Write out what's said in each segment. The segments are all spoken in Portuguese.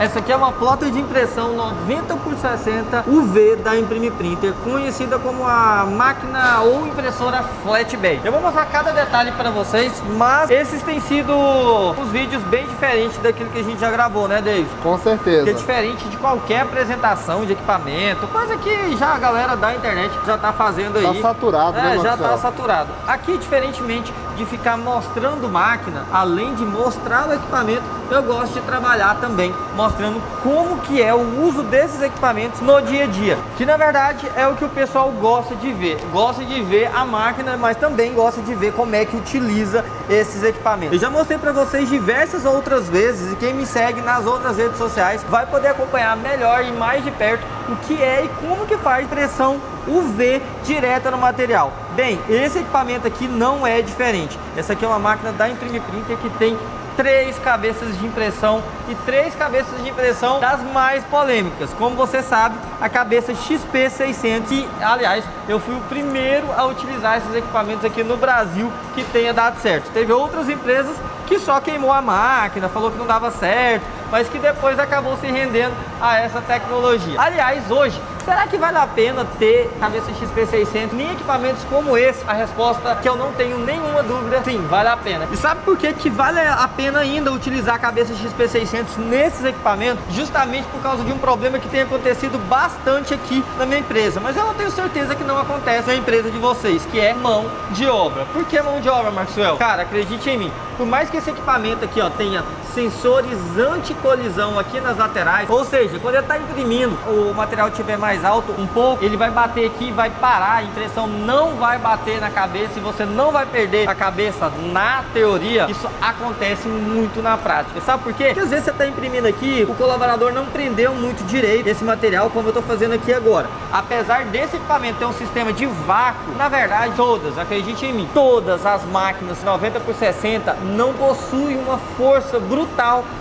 Essa aqui é uma plotter de impressão 90x60 UV da Imprime Printer, conhecida como a máquina ou impressora flatbed. Eu vou mostrar cada detalhe para vocês, mas esses têm sido uns vídeos bem diferentes daquilo que a gente já gravou, né, David? Com certeza. Que é diferente de qualquer apresentação de equipamento, coisa que já a galera da internet já tá fazendo aí. Tá saturado, né, já Marcelo? tá saturado. Aqui, diferentemente de ficar mostrando máquina, além de mostrar o equipamento, eu gosto de trabalhar também mostrando como que é o uso desses equipamentos no dia a dia, que na verdade é o que o pessoal gosta de ver. Gosta de ver a máquina, mas também gosta de ver como é que utiliza esses equipamentos. Eu já mostrei para vocês diversas outras vezes, e quem me segue nas outras redes sociais vai poder acompanhar melhor e mais de perto o que é e como que faz impressão UV direta no material. Bem, esse equipamento aqui não é diferente. Essa aqui é uma máquina da Imprime Printer que tem 3 cabeças de impressão e 3 cabeças de impressão das mais polêmicas. Como você sabe, a cabeça XP600, que aliás eu fui o primeiro a utilizar esses equipamentos aqui no Brasil que tenha dado certo. Teve outras empresas que só queimou a máquina, falou que não dava certo, mas que depois acabou se rendendo a essa tecnologia. Aliás, hoje, será que vale a pena ter cabeça XP600 em equipamentos como esse? A resposta que eu não tenho nenhuma dúvida, sim, vale a pena. E sabe por que vale a pena ainda utilizar a cabeça XP600 nesses equipamentos? Justamente por causa de um problema que tem acontecido bastante aqui na minha empresa, mas eu não tenho certeza que não acontece na empresa de vocês, que é mão de obra. Por que mão de obra, Maxwell? Cara, acredite em mim, por mais que esse equipamento aqui, ó, tenha sensores anti-colisão aqui nas laterais, ou seja, quando ele está imprimindo, o material estiver mais alto um pouco, ele vai bater aqui e vai parar, a impressão não vai bater na cabeça e você não vai perder a cabeça na teoria. Isso acontece muito na prática. Sabe por quê? Porque às vezes você está imprimindo aqui, o colaborador não prendeu muito direito esse material, como eu estou fazendo aqui agora. Apesar desse equipamento ter um sistema de vácuo, na verdade, todas, acredite em mim, todas as máquinas 90x60 não possuem uma força brutal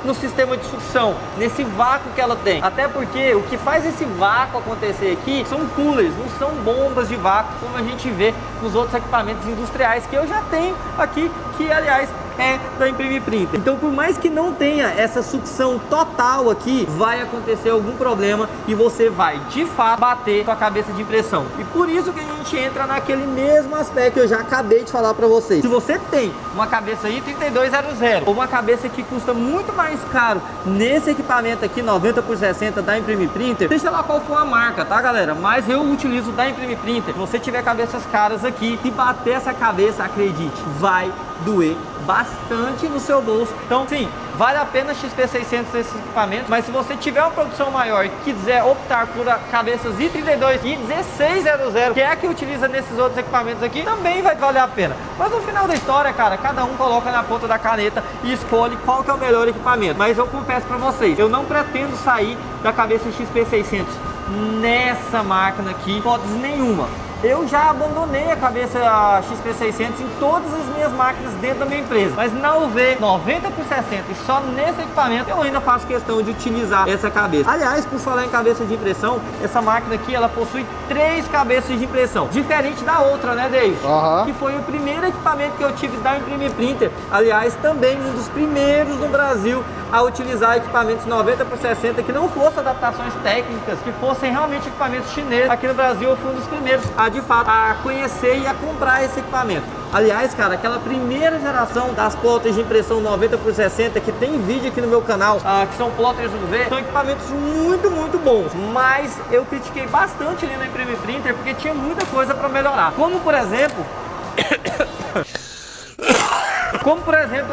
no sistema de sucção, nesse vácuo que ela tem. Até porque o que faz esse vácuo acontecer aqui são coolers, não são bombas de vácuo como a gente vê nos outros equipamentos industriais que eu já tenho aqui, que aliás é da Imprime Printer. Então, por mais que não tenha essa sucção total aqui, vai acontecer algum problema e você vai de fato bater com a cabeça de impressão. E por isso que a gente entra naquele mesmo aspecto que eu já acabei de falar para vocês. Se você tem uma cabeça aí 3200 ou uma cabeça que custa muito mais caro nesse equipamento aqui 90x60 da Imprime Printer, seja lá qual for a marca, tá, galera? Mas eu utilizo da Imprime Printer. Se você tiver cabeças caras aqui, se bater essa cabeça, acredite, vai doer bastante no seu bolso. Então, sim, vale a pena XP600 nesses equipamentos, mas se você tiver uma produção maior e quiser optar por cabeças i32 e 1600, que é a que utiliza nesses outros equipamentos aqui, também vai valer a pena. Mas no final da história, cara, cada um coloca na ponta da caneta e escolhe qual que é o melhor equipamento. Mas eu confesso pra vocês, eu não pretendo sair da cabeça XP600 nessa máquina aqui, hipótese nenhuma. Eu já abandonei a cabeça XP600 em todas as minhas máquinas dentro da minha empresa, mas na UV 90x60 e só nesse equipamento eu ainda faço questão de utilizar essa cabeça. Aliás, por falar em cabeça de impressão, essa máquina aqui ela possui 3 cabeças de impressão, diferente da outra, né, Dave? Que foi o primeiro equipamento que eu tive da Imprime Printer, aliás, também um dos primeiros no Brasil a utilizar equipamentos 90x60 que não fossem adaptações técnicas, que fossem realmente equipamentos chineses. Aqui no Brasil eu fui um dos primeiros de fato a conhecer e a comprar esse equipamento. Aliás, cara, aquela primeira geração das plotters de impressão 90x60 que tem vídeo aqui no meu canal, que são plotters UV, são equipamentos muito bons, mas eu critiquei bastante ali na Imprime Printer porque tinha muita coisa para melhorar, como por exemplo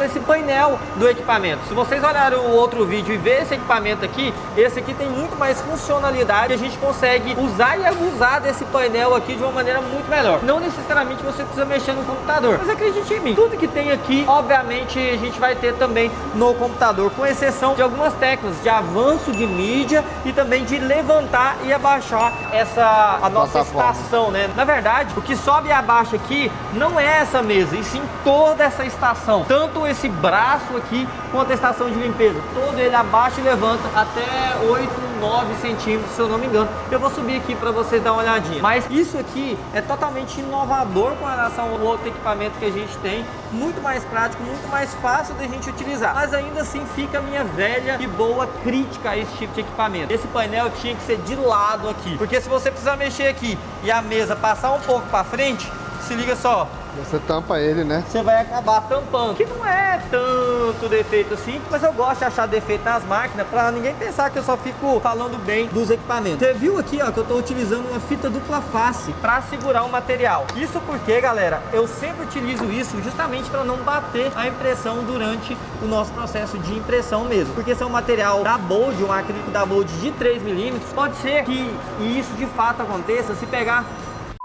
esse painel do equipamento. Se vocês olharem o outro vídeo e ver esse equipamento aqui, esse aqui tem muito mais funcionalidade, a gente consegue usar e abusar desse painel aqui de uma maneira muito melhor. Não necessariamente você precisa mexer no computador, mas acredite em mim, tudo que tem aqui, obviamente a gente vai ter também no computador, com exceção de algumas teclas de avanço de mídia e também de levantar e abaixar a nossa estação, né? Na verdade, o que sobe e abaixa aqui não é essa mesa, e sim toda essa estação. Tanto esse braço aqui quanto a estação de limpeza, todo ele abaixa e levanta até 8 9 centímetros, se eu não me engano. Eu vou subir aqui para vocês dar uma olhadinha. Mas isso aqui é totalmente inovador com relação ao outro equipamento que a gente tem. Muito mais prático, muito mais fácil da gente utilizar. Mas ainda assim fica a minha velha e boa crítica a esse tipo de equipamento. Esse painel tinha que ser de lado aqui. Porque se você precisar mexer aqui e a mesa passar um pouco para frente, se liga só. Você tampa ele, né? Você vai acabar tampando. Que não é tanto defeito assim, mas eu gosto de achar defeito nas máquinas pra ninguém pensar que eu só fico falando bem dos equipamentos. Você viu aqui, ó, que eu tô utilizando uma fita dupla face pra segurar o material. Isso porque, galera, eu sempre utilizo isso justamente para não bater a impressão durante o nosso processo de impressão mesmo. Porque se é um material da Bold, um acrílico da Bold de 3 milímetros, pode ser que isso de fato aconteça se pegar...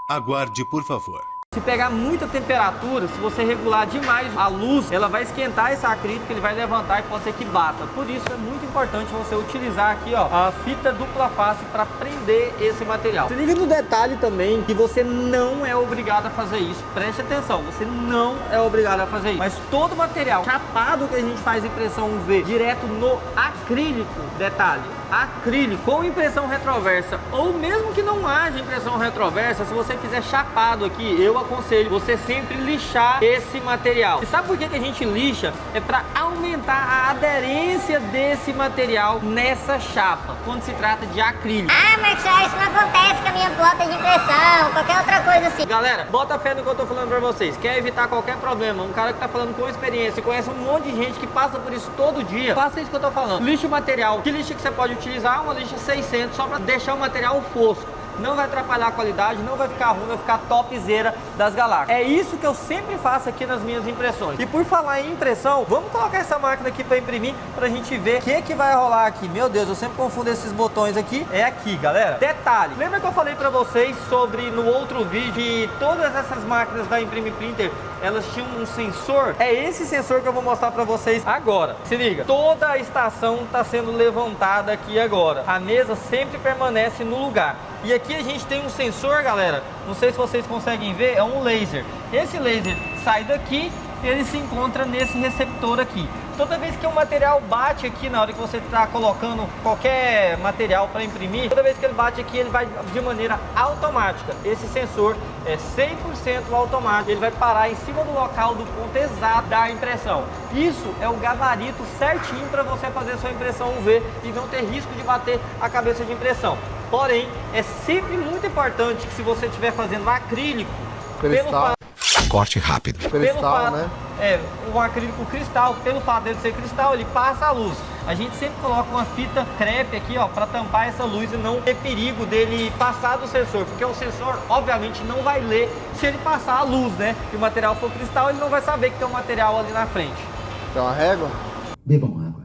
Aguarde, por favor. Se pegar muita temperatura, se você regular demais a luz, ela vai esquentar esse acrílico, ele vai levantar e pode ser que bata. Por isso é muito importante você utilizar aqui, ó, a fita dupla face para prender esse material. Se liga no detalhe também que você não é obrigado a fazer isso. Preste atenção, você não é obrigado a fazer isso. Mas todo material chapado que a gente faz impressão UV direto no acrílico, detalhe, acrílico com impressão retroversa, ou mesmo que não haja impressão retroversa, se você fizer chapado aqui, eu aconselho você sempre lixar esse material. E sabe por que a gente lixa? É para aumentar a aderência desse material nessa chapa, quando se trata de acrílico. Ah, Marcelo, isso não acontece com a minha plota de impressão, qualquer outra coisa assim. Galera, bota fé no que eu tô falando pra vocês. Quer evitar qualquer problema, um cara que tá falando com experiência, conhece um monte de gente que passa por isso todo dia, faça isso que eu tô falando. Lixa o material. Que lixa que você pode utilizar? Uma lixa 600, só pra deixar o material fosco. Não vai atrapalhar a qualidade, não vai ficar ruim, vai ficar topzera das galáxias. É isso que eu sempre faço aqui nas minhas impressões. E por falar em impressão, vamos colocar essa máquina aqui para imprimir, pra gente ver o que vai rolar aqui. Meu Deus, eu sempre confundo esses botões aqui. É aqui, galera. Detalhe, lembra que eu falei para vocês sobre no outro vídeo que todas essas máquinas da Imprime Printer, elas tinham um sensor? É esse sensor que eu vou mostrar para vocês agora. Se liga, toda a estação está sendo levantada aqui agora. A mesa sempre permanece no lugar. E aqui a gente tem um sensor, galera, não sei se vocês conseguem ver, é um laser. Esse laser sai daqui e ele se encontra nesse receptor aqui. Toda vez que o material bate aqui, na hora que você está colocando qualquer material para imprimir, toda vez que ele bate aqui, ele vai de maneira automática. Esse sensor é 100% automático, ele vai parar em cima do local do ponto exato da impressão. Isso é o gabarito certinho para você fazer sua impressão UV e não ter risco de bater a cabeça de impressão. Porém, é sempre muito importante que se você estiver fazendo acrílico, Corte rápido. Cristal, né? É, um acrílico cristal, pelo fato dele ser cristal, ele passa a luz. A gente sempre coloca uma fita crepe aqui, ó, para tampar essa luz e não ter perigo dele passar do sensor, porque o sensor, obviamente, não vai ler se ele passar a luz, né? Se o material for cristal, ele não vai saber que tem um material ali na frente. Tem uma régua? Bebam água.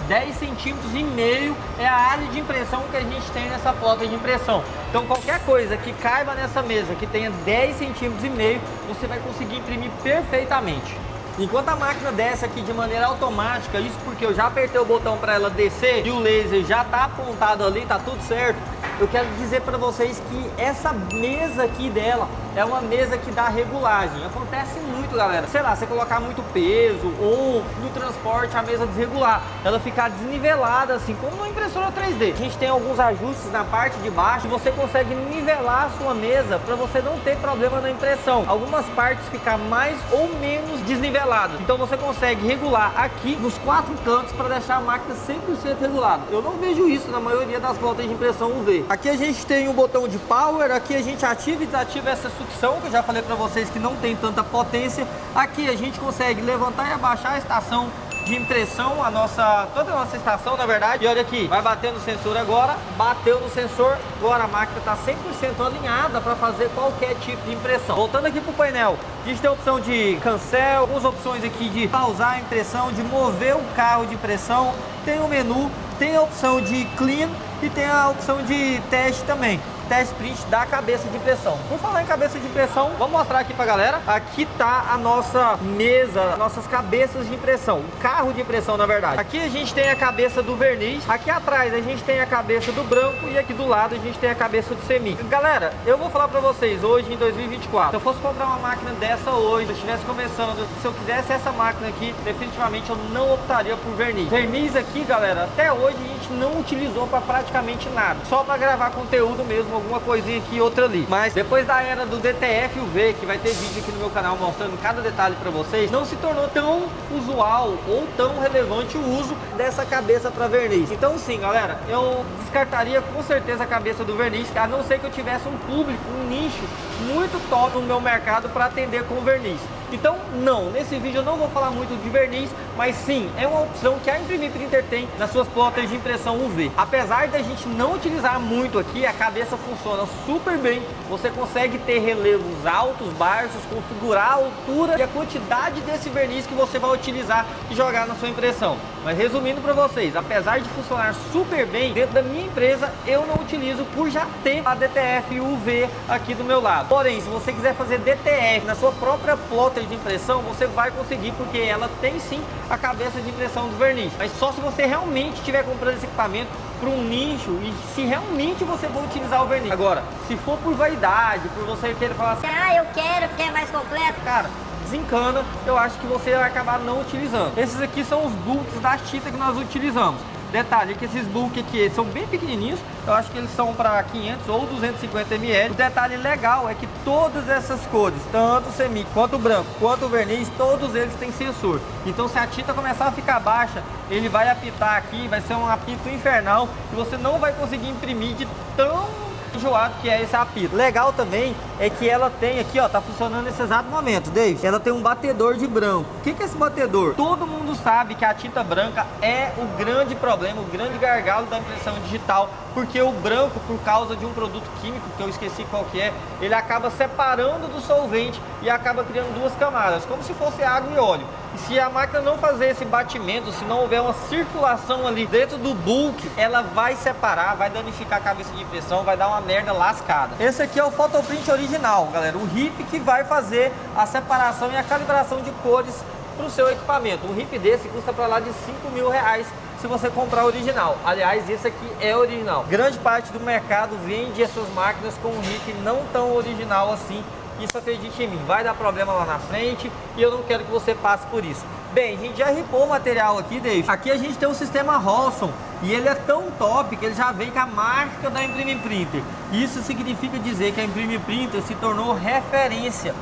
10,5 centímetros é a área de impressão que a gente tem nessa plota de impressão. Então qualquer coisa que caiba nessa mesa que tenha 10,5 centímetros, você vai conseguir imprimir perfeitamente. Enquanto a máquina desce aqui de maneira automática, isso porque eu já apertei o botão para ela descer e o laser já está apontado ali, tá tudo certo. Eu quero dizer para vocês que essa mesa aqui dela é uma mesa que dá regulagem. Acontece muito, galera. Sei lá, você colocar muito peso ou no transporte a mesa desregular, ela ficar desnivelada assim, como uma impressora 3D. A gente tem alguns ajustes na parte de baixo e você consegue nivelar a sua mesa para você não ter problema na impressão. Algumas partes ficar mais ou menos desniveladas. Então você consegue regular aqui nos 4 cantos para deixar a máquina 100% regulada. Eu não vejo isso na maioria das plotas de impressão UV. Aqui a gente tem um botão de power, aqui a gente ativa e desativa essa sucção, que eu já falei para vocês que não tem tanta potência. Aqui a gente consegue levantar e abaixar a estação de impressão, toda a nossa estação, na verdade. E olha aqui, vai bater no sensor agora, bateu no sensor, agora a máquina está 100% alinhada para fazer qualquer tipo de impressão. Voltando aqui para o painel, a gente tem a opção de cancel, algumas opções aqui de pausar a impressão, de mover o carro de impressão, tem o menu, tem a opção de clean e tem a opção de teste também. teste print da cabeça de impressão. Por falar em cabeça de impressão, vou mostrar aqui pra galera. Aqui tá a nossa mesa, nossas cabeças de impressão, o carro de impressão na verdade. Aqui a gente tem a cabeça do verniz, aqui atrás a gente tem a cabeça do branco e aqui do lado a gente tem a cabeça do semi. Galera, eu vou falar pra vocês, hoje em 2024, se eu fosse comprar uma máquina dessa hoje, se eu estivesse começando, se eu quisesse essa máquina aqui, definitivamente eu não optaria por verniz. Verniz aqui, galera, até hoje a gente não utilizou pra praticamente nada, só pra gravar conteúdo mesmo, alguma coisinha aqui e outra ali. Mas depois da era do DTF UV, que vai ter vídeo aqui no meu canal mostrando cada detalhe pra vocês, não se tornou tão usual ou tão relevante o uso dessa cabeça para verniz. Então sim, galera, eu descartaria com certeza a cabeça do verniz, a não ser que eu tivesse um público, um nicho muito top no meu mercado para atender com verniz. Então não, nesse vídeo eu não vou falar muito de verniz, mas sim, é uma opção que a Imprimir Printer tem nas suas plotters de impressão UV. Apesar da gente não utilizar muito aqui, a cabeça funciona super bem. Você consegue ter relevos altos, baixos, configurar a altura e a quantidade desse verniz que você vai utilizar e jogar na sua impressão. Mas resumindo para vocês, apesar de funcionar super bem, dentro da minha empresa eu não utilizo por já ter a DTF UV aqui do meu lado. Porém, se você quiser fazer DTF na sua própria plotter de impressão, você vai conseguir, porque ela tem sim a cabeça de impressão do verniz, mas só se você realmente estiver comprando esse equipamento para um nicho e se realmente você for utilizar o verniz. Agora, se for por vaidade, por você querer falar assim, eu quero porque é mais completo, cara, desencana, eu acho que você vai acabar não utilizando. Esses aqui são os bulks da tinta que nós utilizamos. Detalhe que esses bulk aqui eles são bem pequenininhos, eu acho que eles são para 500 ou 250 ml. O detalhe legal é que todas essas cores, tanto o semi, quanto o branco, quanto o verniz, todos eles têm sensor. Então se a tinta começar a ficar baixa, ele vai apitar aqui, vai ser um apito infernal e você não vai conseguir imprimir de tão enjoado que é esse apito. Legal também é que ela tem aqui, ó, tá funcionando nesse exato momento, David. Ela tem um batedor de branco. O que é esse batedor? Todo mundo sabe que a tinta branca é o grande problema, o grande gargalo da impressão digital, porque o branco, por causa de um produto químico que eu esqueci qual que é, ele acaba separando do solvente e acaba criando duas camadas, como se fosse água e óleo. E se a máquina não fazer esse batimento, se não houver uma circulação ali dentro do bulk, ela vai separar, vai danificar a cabeça de impressão, vai dar uma merda lascada. Esse aqui é o Photoprint original, galera, o RIP que vai fazer a separação e a calibração de cores para o seu equipamento. Um RIP desse custa para lá de R$5.000 se você comprar original. Aliás, esse aqui é original. Grande parte do mercado vende essas máquinas com um RIP não tão original assim. Isso, acredite em mim, vai dar problema lá na frente e eu não quero que você passe por isso. Bem, a gente já ripou o material aqui, Dave. Aqui a gente tem o sistema Rossum e ele é tão top que ele já vem com a marca da Imprimir Printer. Isso significa dizer que a Imprimir Printer se tornou referência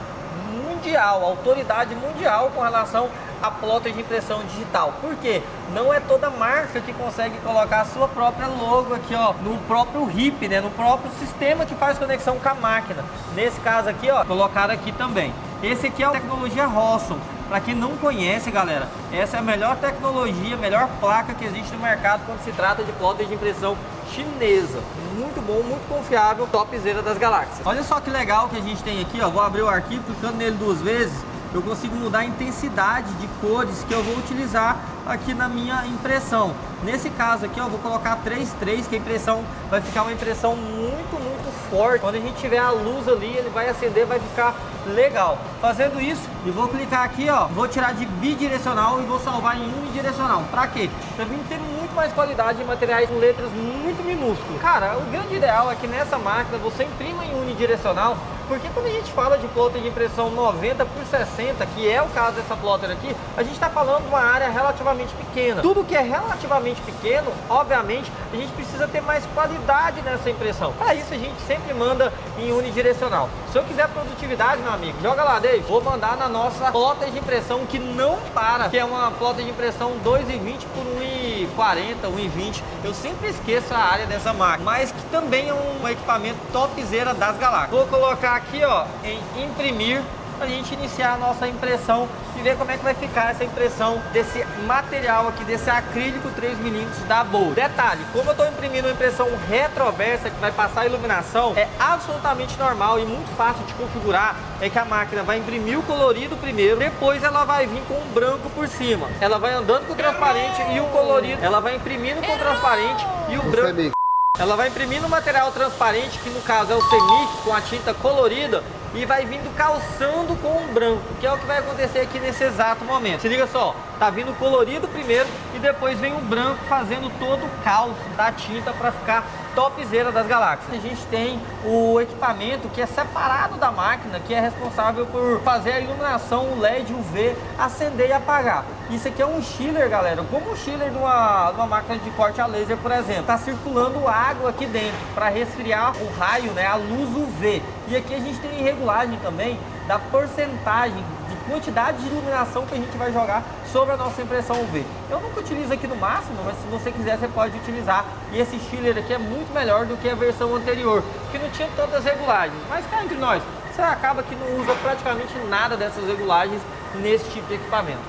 mundial, autoridade mundial com relação a plotter de impressão digital. Por quê? Não é toda marca que consegue colocar a sua própria logo aqui, ó, no próprio RIP, né, no próprio sistema que faz conexão com a máquina. Nesse caso aqui, ó, colocaram aqui também. Esse aqui é a tecnologia Rossum. Para quem não conhece, galera, essa é a melhor tecnologia, a melhor placa que existe no mercado quando se trata de plotter de impressão chinesa. Muito bom, muito confiável, topzera das galáxias. Olha só que legal que a gente tem aqui, ó. Vou abrir o arquivo, clicando nele 2 vezes, eu consigo mudar a intensidade de cores que eu vou utilizar aqui na minha impressão. Nesse caso aqui, ó, eu vou colocar 3.3, que a impressão vai ficar uma impressão muito forte. Quando a gente tiver a luz ali, ele vai acender, vai ficar legal. Fazendo isso, eu vou clicar aqui, ó, vou tirar de bidirecional e vou salvar em unidirecional. Pra quê? Pra mim ter muito mais qualidade em materiais com letras muito minúsculas. Cara, o grande ideal é que nessa máquina você imprima em unidirecional, porque quando a gente fala de plotter de impressão 90 por 60, que é o caso dessa plotter aqui, a gente está falando de uma área relativamente pequena. Tudo que é relativamente pequeno, obviamente, a gente precisa ter mais qualidade nessa impressão. Para isso a gente sempre manda em unidirecional. Se eu quiser produtividade, meu amigo, joga lá, Dave. Vou mandar na nossa plotter de impressão que não para, que é uma plotter de impressão 2,20 por 1,40, 1,20. Eu sempre esqueço a área dessa máquina, mas que também é um equipamento topzera das galáxias. Vou colocar aqui, ó, em imprimir, pra gente iniciar a nossa impressão e ver como é que vai ficar essa impressão desse material aqui, desse acrílico 3mm da Bolt. Detalhe, como eu estou imprimindo uma impressão retroversa que vai passar a iluminação, é absolutamente normal e muito fácil de configurar, é que a máquina vai imprimir o colorido primeiro, depois ela vai vir com o branco por cima. Ela vai andando com o transparente e o colorido, ela vai imprimindo com o transparente e o branco... Ela vai imprimir no material transparente, que no caso é o Semic, com a tinta colorida, e vai vindo calçando com o branco, que é o que vai acontecer aqui nesse exato momento. Se liga só, tá vindo colorido primeiro e depois vem o branco fazendo todo o calço da tinta para ficar topzera das galáxias. A gente tem o equipamento que é separado da máquina, que é responsável por fazer a iluminação, o LED UV, acender e apagar. Isso aqui é um chiller, galera, como um chiller de uma máquina de corte a laser, por exemplo. Tá circulando água aqui dentro para resfriar o raio, né, a luz UV. E aqui a gente tem regulagem também da porcentagem de quantidade de iluminação que a gente vai jogar sobre a nossa impressão UV. Eu nunca utilizo aqui no máximo, mas se você quiser você pode utilizar. E esse chiller aqui é muito melhor do que a versão anterior, que não tinha tantas regulagens. Mas cá entre nós, você acaba que não usa praticamente nada dessas regulagens nesse tipo de equipamento.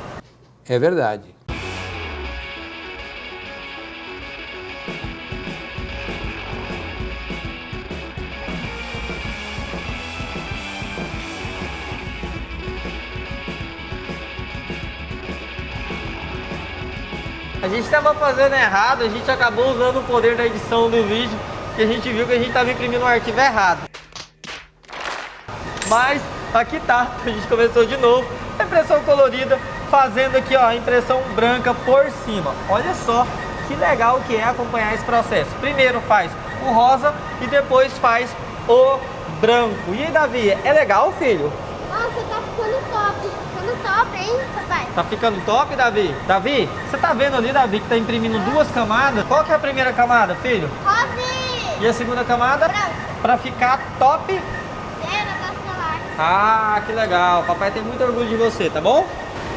É verdade. A gente estava fazendo errado, a gente acabou usando o poder da edição do vídeo, que a gente viu que a gente estava imprimindo um arquivo errado. Mas aqui tá, a gente começou de novo, a impressão colorida, fazendo aqui ó, a impressão branca por cima. Olha só que legal que é acompanhar esse processo. Primeiro faz o rosa e depois faz o branco. E aí, Davi, é legal, filho? Nossa, tá ficando top, hein, papai? Tá ficando top, Davi? Davi, você tá vendo ali, Davi, que tá imprimindo duas camadas? Qual que é a primeira camada, filho? Rosa E a segunda camada? branco. Pra ficar top. Zero das galáxias. Ah, que legal. Papai tem muito orgulho de você, tá bom?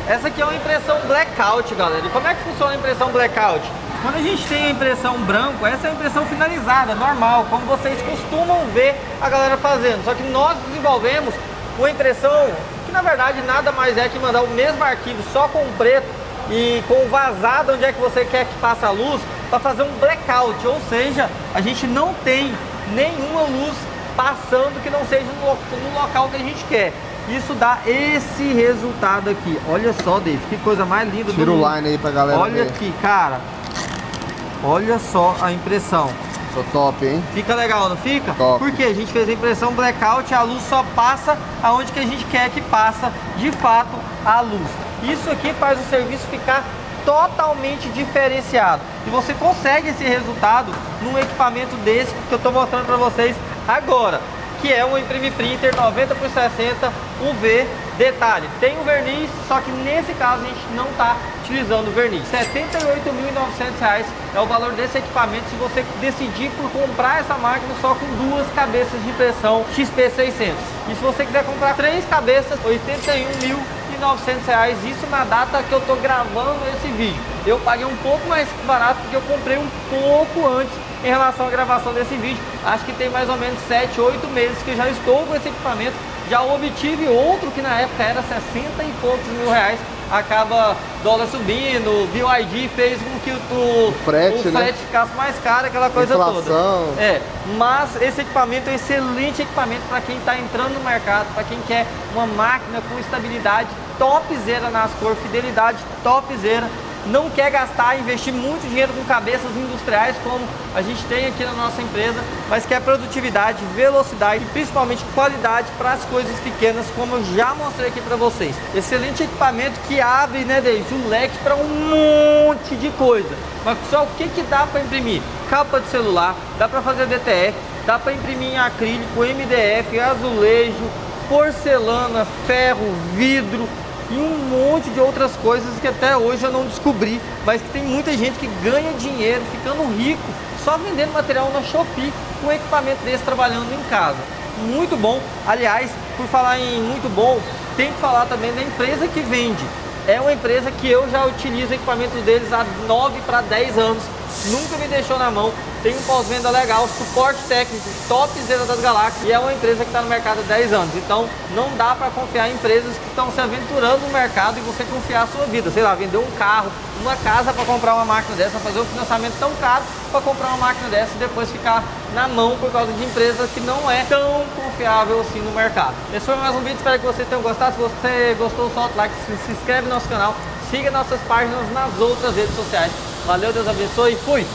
Essa aqui é uma impressão blackout, galera. E como é que funciona a impressão blackout? Quando a gente tem a impressão branco, essa é a impressão finalizada, normal, como vocês costumam ver a galera fazendo. Só que nós desenvolvemos uma impressão que na verdade nada mais é que mandar o mesmo arquivo só com preto e com vazado onde é que você quer que passe a luz, para fazer um blackout, ou seja, a gente não tem nenhuma luz passando que não seja no local que a gente quer. Isso dá esse resultado aqui. Olha só, Dave, que coisa mais linda. Tira o line aí pra galera Olha ver. aqui, cara. Olha só a impressão. Tô top, hein? Fica legal, não fica? Top. Porque a gente fez a impressão blackout, a luz só passa aonde que a gente quer que passa, de fato, a luz. Isso aqui faz o serviço ficar totalmente diferenciado. E você consegue esse resultado num equipamento desse que eu estou mostrando para vocês agora, que é um Imprime Printer 90x60 UV. Detalhe, tem o verniz, só que nesse caso a gente não está utilizando o verniz. R$ 78.900 é o valor desse equipamento se você decidir por comprar essa máquina só com duas cabeças de impressão XP600. E se você quiser comprar 3 cabeças, R$ 81.900, isso na data que eu estou gravando esse vídeo. Eu paguei um pouco mais barato porque eu comprei um pouco antes em relação à gravação desse vídeo. Acho que tem mais ou menos 7, 8 meses que eu já estou com esse equipamento. Já obtive outro que na época era 60 e poucos mil reais. Acaba dólar subindo, BYD fez com que o frete, né, ficasse mais caro, aquela coisa inflação toda. Mas esse equipamento é um excelente equipamento para quem está entrando no mercado, para quem quer uma máquina com estabilidade topzera nas cores, fidelidade topzera. Não quer gastar, investir muito dinheiro com cabeças industriais como a gente tem aqui na nossa empresa, mas quer produtividade, velocidade e principalmente qualidade para as coisas pequenas, como eu já mostrei aqui para vocês. Excelente equipamento que abre, né, David, um leque para um monte de coisa. Mas só o que dá para imprimir? Capa de celular, dá para fazer DTF, dá para imprimir em acrílico, MDF, azulejo, porcelana, ferro, vidro e um monte de outras coisas que até hoje eu não descobri, mas que tem muita gente que ganha dinheiro ficando rico só vendendo material na Shopee com um equipamento desse trabalhando em casa. Muito bom. Aliás, por falar em muito bom, tem que falar também da empresa que vende. É uma empresa que eu já utilizo equipamentos deles há 9 para 10 anos, nunca me deixou na mão. Tem um pós-venda legal, suporte técnico, topzera das galáxias, e é uma empresa que está no mercado há 10 anos. Então não dá para confiar em empresas que estão se aventurando no mercado e você confiar a sua vida. Sei lá, vender um carro, uma casa para comprar uma máquina dessa, fazer um financiamento tão caro para comprar uma máquina dessa e depois ficar na mão por causa de empresas que não é tão confiável assim no mercado. Esse foi mais um vídeo, espero que vocês tenham gostado. Se você gostou, solta o like, se inscreve no nosso canal, siga nossas páginas nas outras redes sociais. Valeu, Deus abençoe e fui!